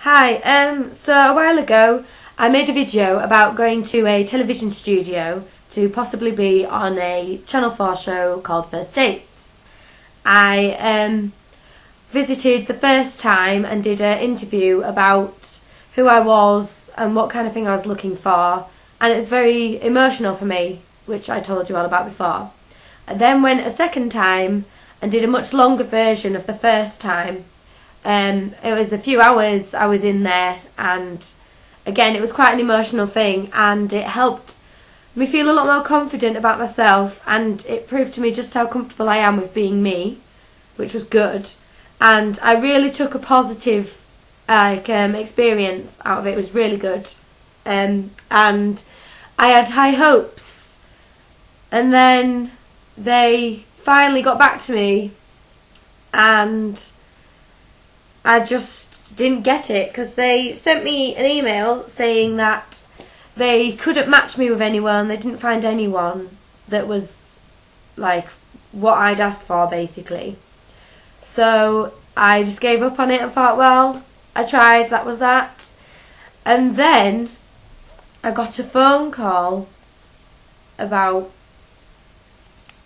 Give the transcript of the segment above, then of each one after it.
Hi, so a while ago I made a video about going to a television studio to possibly be on a Channel 4 show called First Dates. I visited the first time and did an interview about who I was and what kind of thing I was looking for, and it was very emotional for me, which I told you all about before. I then went a second time and did a much longer version of the first time. It was a few hours I was in there, and again it was quite an emotional thing, and it helped me feel a lot more confident about myself, and it proved to me just how comfortable I am with being me, which was good. And I really took a positive experience out of it. It was really good, and I had high hopes, and then they finally got back to me, and I just didn't get it, because they sent me an email saying that they couldn't match me with anyone. They didn't find anyone that was like what I'd asked for, basically. So I just gave up on it and thought, well, I tried, that was that. And then I got a phone call about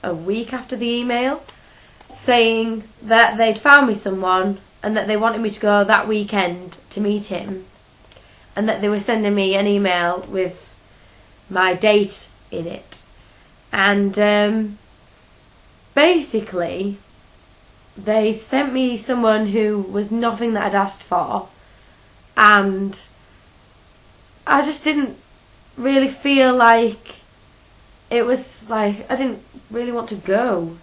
a week after the email saying that they'd found me someone and that they wanted me to go that weekend to meet him, and that they were sending me an email with my date in it. And basically they sent me someone who was nothing that I'd asked for, and I just didn't really feel like it was like I didn't really want to go.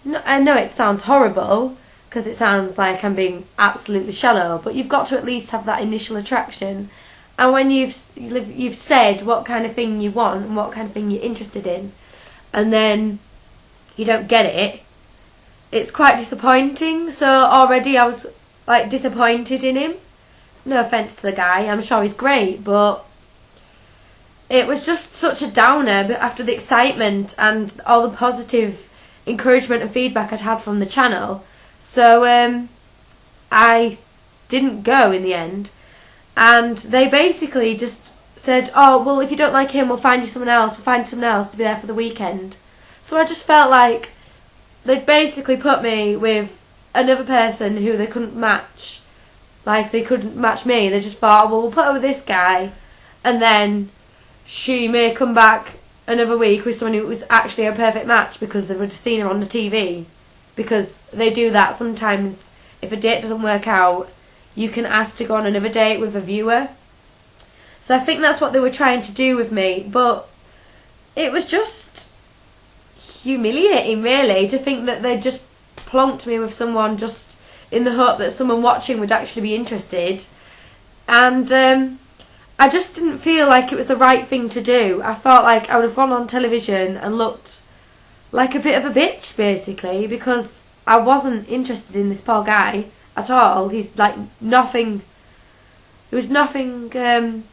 No, I know it sounds horrible, because it sounds like I'm being absolutely shallow, but you've got to at least have that initial attraction. And when you've said what kind of thing you want and what kind of thing you're interested in, and then you don't get it, it's quite disappointing. So already I was like disappointed in him. No offence to the guy, I'm sure he's great, but it was just such a downer after the excitement and all the positive encouragement and feedback I'd had from the channel. So I didn't go in the end, and they basically just said, oh, well, if you don't like him, we'll find you someone else, to be there for the weekend. So I just felt like they'd basically put me with another person who they couldn't match. Like, they couldn't match me. They just thought, well, we'll put her with this guy, and then she may come back another week with someone who was actually a perfect match because they've just seen her on the TV. Because they do that sometimes. If a date doesn't work out, you can ask to go on another date with a viewer. So I think that's what they were trying to do with me, but it was just humiliating, really, to think that they just plonked me with someone just in the hope that someone watching would actually be interested. And I just didn't feel like it was the right thing to do. I felt like I would have gone on television and looked like a bit of a bitch, basically, because I wasn't interested in this poor guy at all. He's like nothing. It was nothing that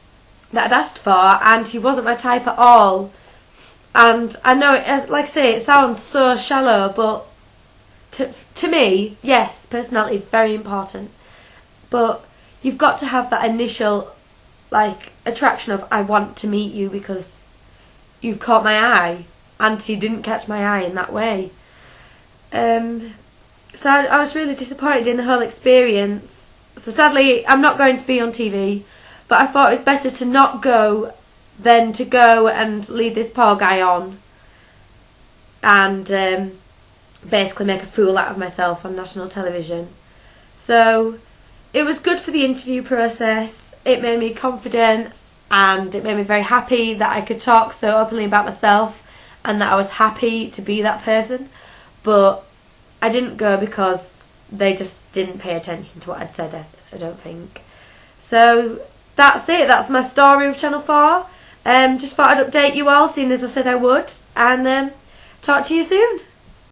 I'd asked for, and he wasn't my type at all. And I know, like I say, it sounds so shallow, but to me, yes, personality is very important. But you've got to have that initial like attraction of, I want to meet you because you've caught my eye. And he didn't catch my eye in that way. So I was really disappointed in the whole experience. So sadly, I'm not going to be on TV, but I thought it was better to not go than to go and lead this poor guy on and basically make a fool out of myself on national television. So it was good for the interview process. It made me confident, and it made me very happy that I could talk so openly about myself, and that I was happy to be that person. But I didn't go because they just didn't pay attention to what I'd said, I don't think. So that's it. That's my story with Channel 4. Just thought I'd update you all, seeing as I said I would, and talk to you soon.